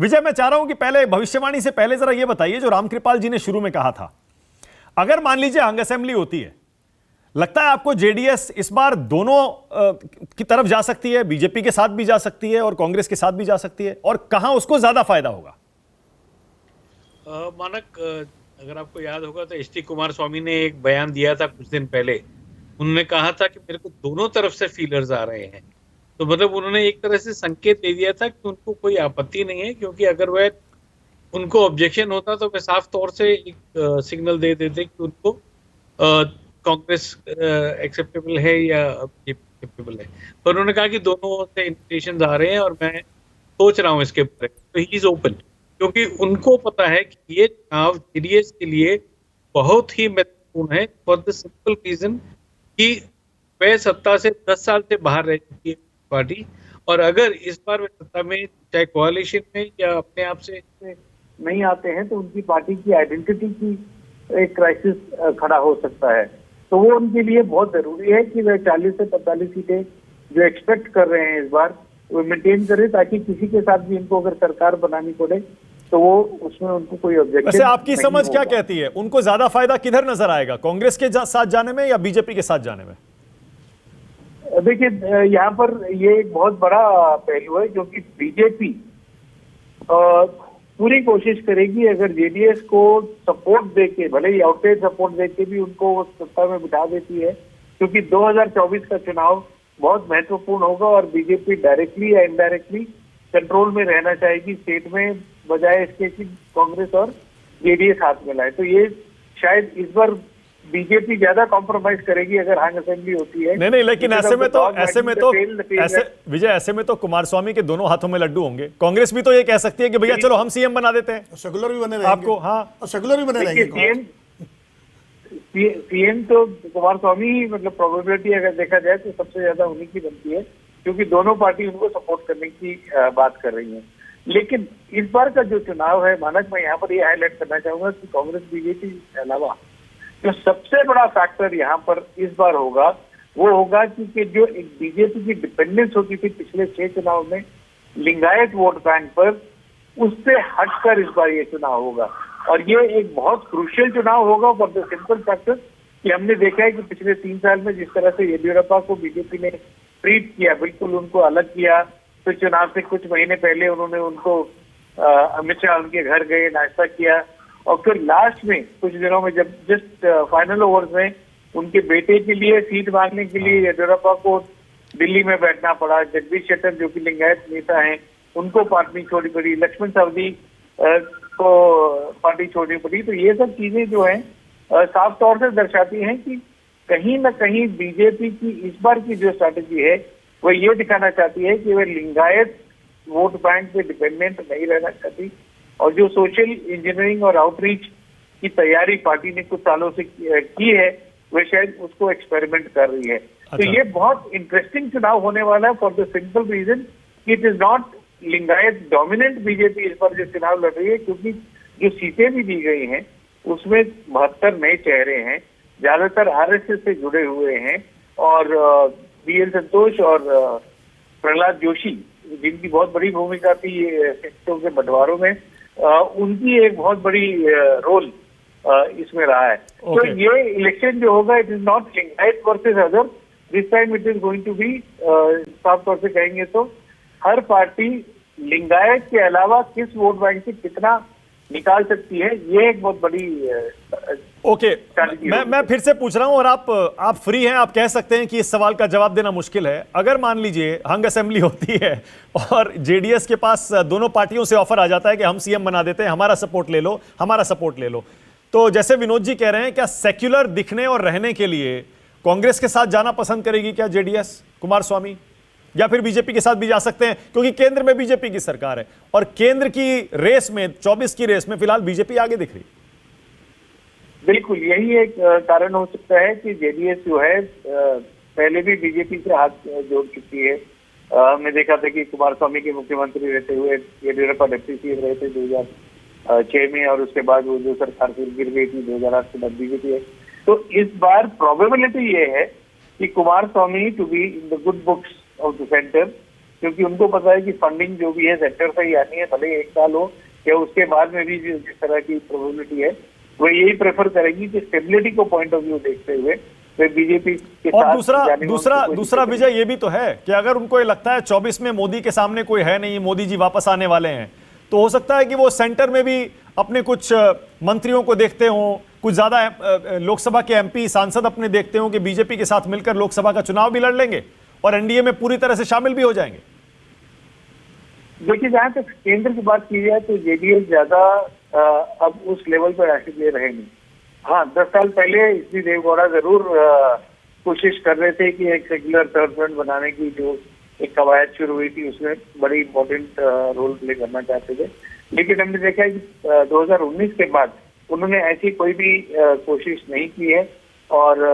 विजय, मैं चाह रहा हूं कि पहले भविष्यवाणी से पहले जरा ये बताइए, जो रामकृपाल जी ने शुरू में कहा था, अगर मान लीजिए हंग असेंबली होती है, लगता है आपको जेडीएस इस बार दोनों की तरफ जा सकती है, बीजेपी के साथ भी जा सकती है और कांग्रेस के साथ भी जा सकती है, और कहां उसको ज्यादा फायदा होगा? मानक, अगर आपको याद होगा तो एच डी कुमार स्वामी ने एक बयान दिया था कुछ दिन पहले। उन्होंने कहा था कि मेरे को दोनों तरफ से फीलर्स आ रहे हैं। तो मतलब उन्होंने एक तरह से संकेत दे दिया था कि उनको कोई आपत्ति नहीं है, क्योंकि अगर वह उनको ऑब्जेक्शन होता तो वे साफ तौर से एक सिग्नल दे देते कि उनको कांग्रेस एक्सेप्टेबल है या एक्सेप्टेबल है। पर उन्होंने कहा कि दोनों से इन्विटेशन आ रहे हैं और मैं सोच रहा हूँ इसके बारे में। तो ही इज ओपन, क्योंकि उनको पता है कि ये चुनाव जेडीएस के लिए बहुत ही महत्वपूर्ण है, फॉर द सिंपल रीजन कि वह सत्ता से 10 साल से बाहर रह चुकी है पार्टी, और अगर इस बार वे सत्ता में चाहे कोalition में या अपने आप से नहीं आते हैं तो उनकी पार्टी की आइडेंटिटी की एक क्राइसिस खड़ा हो सकता है। तो वो उनके लिए बहुत जरूरी है कि वे 40 से 45 सीटें जो एक्सपेक्ट कर रहे हैं इस बार, वो मेंटेन करें, ताकि किसी के साथ भी इनको अगर सरकार बनानी पड़े तो वो उसमें उनको कोई ऑब्जेक्शन। वैसे आपकी समझ क्या कहती है, उनको ज्यादा फायदा किधर नजर आएगा, कांग्रेस के साथ जाने में या बीजेपी के साथ जाने में? देखिए, यहाँ पर ये एक बहुत बड़ा पहलू है, क्योंकि बीजेपी पूरी कोशिश करेगी अगर जेडीएस को सपोर्ट देके, भले ही आउटसाइड सपोर्ट देके भी उनको सत्ता में बिठा देती है, क्योंकि 2024 का चुनाव बहुत महत्वपूर्ण होगा और बीजेपी डायरेक्टली या इनडायरेक्टली कंट्रोल में रहना चाहेगी स्टेट में, बजाय इसके कि कांग्रेस और जेडीएस हाथ में लाए। तो ये शायद इस बार बीजेपी ज्यादा कॉम्प्रोमाइज करेगी अगर हंग असेंबली होती है। नहीं, लेकिन ऐसे में तो कुमारस्वामी के दोनों हाथों में लड्डू होंगे। कांग्रेस भी तो ये कह सकती है कि भैया चलो हम सीएम बना देते हैं, सेकुलर भी बने रहेंगे आपको। हाँ, और सेकुलर भी बने रहेंगे। सीएम तो कुमारस्वामी ही, मतलब प्रोबेबिलिटी अगर देखा जाए तो सबसे ज्यादा उन्हीं की बनती है, क्योंकि दोनों पार्टी उनको सपोर्ट करने की बात कर रही है। लेकिन इस बार का जो चुनाव है, मानक, मैं यहाँ पर ये हाईलाइट करना चाहूंगा कि कांग्रेस बीजेपी के अलावा जो सबसे बड़ा फैक्टर यहाँ पर इस बार होगा वो होगा कि जो एक बीजेपी की डिपेंडेंस होती थी पिछले 6 चुनाव में लिंगायत वोट बैंक पर, उससे हटकर इस बार ये चुनाव होगा। और ये एक बहुत क्रूशियल चुनाव होगा फॉर द सिंपल फैक्टर कि हमने देखा है कि पिछले 3 साल में जिस तरह से येदियुरप्पा को बीजेपी ने ट्रीट किया, बिल्कुल उनको अलग किया। तो चुनाव से कुछ महीने पहले उन्होंने उनको अमित शाह उनके घर गए, नाश्ता किया, और फिर लास्ट में कुछ दिनों में जब जस्ट फाइनल ओवर्स में उनके बेटे के लिए सीट मांगने के लिए येदियुरप्पा को दिल्ली में बैठना पड़ा। जगदीश शेट्टर जो कि लिंगायत नेता हैं, उनको पार्टी छोड़नी पड़ी, लक्ष्मण सवदी को पार्टी छोड़नी पड़ी। तो ये सब चीजें जो हैं साफ तौर से दर्शाती हैं कि कहीं ना कहीं बीजेपी की इस बार की जो स्ट्रैटेजी है वो ये दिखाना चाहती है कि वह लिंगायत वोट बैंक पे डिपेंडेंट नहीं रहना चाहती, और जो सोशल इंजीनियरिंग और आउटरीच की तैयारी पार्टी ने कुछ सालों से की है, वह शायद उसको एक्सपेरिमेंट कर रही है। तो ये बहुत इंटरेस्टिंग चुनाव होने वाला है फॉर द सिंपल रीजन कि it is not Lingayat dominant BJP इस बार जो चुनाव लड़ रही है, क्योंकि जो सीटें भी दी गई हैं उसमें 72 नए चेहरे हैं, ज्यादातर आरएसएस से जुड़े हुए हैं, और बीएल संतोष और प्रहलाद जोशी, जिनकी बहुत बड़ी भूमिका थी सीटों के बंटवारों में, उनकी एक बहुत बड़ी रोल इसमें रहा है। तो ये इलेक्शन जो होगा, it is not Lingayat versus other, this time it is going to be, साफ तौर से कहेंगे तो हर पार्टी लिंगायत के अलावा किस वोट बैंक से कितना निकाल सकती है, ये एक बहुत बड़ी मैं फिर से पूछ रहा हूं, और आप फ्री हैं, आप कह सकते हैं कि इस सवाल का जवाब देना मुश्किल है। अगर मान लीजिए हंग असेंबली होती है और जेडीएस के पास दोनों पार्टियों से ऑफर आ जाता है कि हम सीएम बना देते हैं, हमारा सपोर्ट ले लो, हमारा सपोर्ट ले लो, तो जैसे विनोद जी कह रहे हैं, क्या सेक्युलर दिखने और रहने के लिए कांग्रेस के साथ जाना पसंद करेगी क्या जेडीएस, कुमारस्वामी, या फिर बीजेपी के साथ भी जा सकते हैं, क्योंकि केंद्र में बीजेपी की सरकार है और केंद्र की रेस में 24 की रेस में फिलहाल बीजेपी आगे दिख रही? बिल्कुल, यही एक कारण हो सकता है कि जेडीएस जो है पहले भी बीजेपी से हाथ जोड़ चुकी है। हमने देखा था कि कुमारस्वामी के मुख्यमंत्री रहते हुए येदियुरप्पा डिप्टी सीएम रहे थे 2006 में, और उसके बाद वो जो सरकार फिर गिर गई थी 2008 के बाद बीजेपी है। तो इस बार प्रोबेबिलिटी ये है कि Kumaraswamy to be in the good books of the centre क्योंकि उनको पता है कि फंडिंग जो भी है सेंटर से ही आनी है, भले 1 साल हो या उसके बाद में भी जिस तरह की प्रोबेबिलिटी है वो यही प्रेफर करेंगी कि स्टेबिलिटी को पॉइंट ऑफ व्यू देखते हुए वे बीजेपी के और साथ दूसरा जाने में दूसरा उनको कोई दूसरा दिक्कत विजय ये भी तो है कि अगर उनको ये लगता है 24 में मोदी के सामने कोई है नहीं, मोदी जी वापस आने वाले हैं, तो हो सकता है कि वो सेंटर में भी अपने कुछ मंत्रियों को देखते हों, कुछ ज्यादा लोकसभा के एमपी सांसद अपने देखते हों कि बीजेपी के साथ मिलकर लोकसभा का चुनाव भी लड़ लेंगे और एनडीए में पूरी तरह से शामिल भी हो जाएंगे। देखिए, जहाँ तक केंद्र की बात की जाए तो जेडीएस ज्यादा अब उस लेवल पर एक्टिव रहेगी। हाँ, 10 साल पहले एचडी देवगौड़ा जरूर कोशिश कर रहे थे कि एक सेक्युलर थर्ड फ्रंट बनाने की जो एक कवायद शुरू हुई थी उसमें बड़ी इंपॉर्टेंट रोल प्ले करना चाहते थे, लेकिन हमने देखा है कि 2019 के बाद उन्होंने ऐसी कोई भी कोशिश नहीं की है और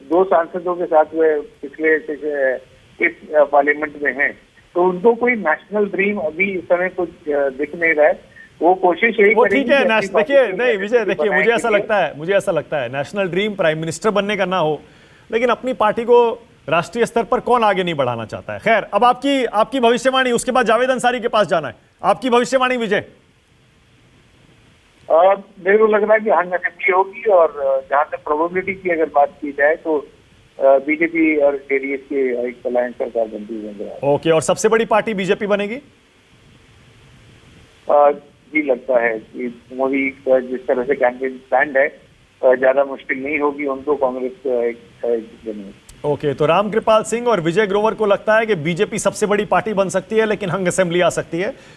2 सांसदों के साथ वे पिछले इस पार्लियामेंट में हैं, तो उनको कोई नेशनल ड्रीम अभी इस समय कुछ दिख नहीं रहा है। वो कोशिश यही वो करेंगे ठीक है, कि अपनी देखिए पार्टी को नहीं विजय, देखिए बनाए मुझे के ऐसा लिए। लगता है नेशनल ड्रीम प्राइम मिनिस्टर बनने का ना हो, लेकिन अपनी पार्टी को राष्ट्रीय स्तर पर कौन आगे नहीं बढ़ाना चाहता है। खैर, अब आपकी भविष्यवाणी, उसके बाद जावेद अंसारी के पास जाना है। आपकी भविष्यवाणी विजय। मेरे को लग रहा है कि हंग असेंबली होगी और जहां तक प्रोबेबिलिटी की अगर बात की जाए तो बीजेपी और जेडीएस के एक अलायंस सरकार बनती हुई नजर आ रही ओके, और सबसे बड़ी पार्टी बीजेपी बनेगी? है। जी लगता है कि मोदी का जिस तरह से कैंपेन स्टैंड है ज्यादा मुश्किल नहीं होगी उनको कांग्रेस एक ओके, तो रामकृपाल सिंह और विजय ग्रोवर को लगता है कि बीजेपी सबसे बड़ी पार्टी बन सकती है लेकिन हंग असेंबली आ सकती है।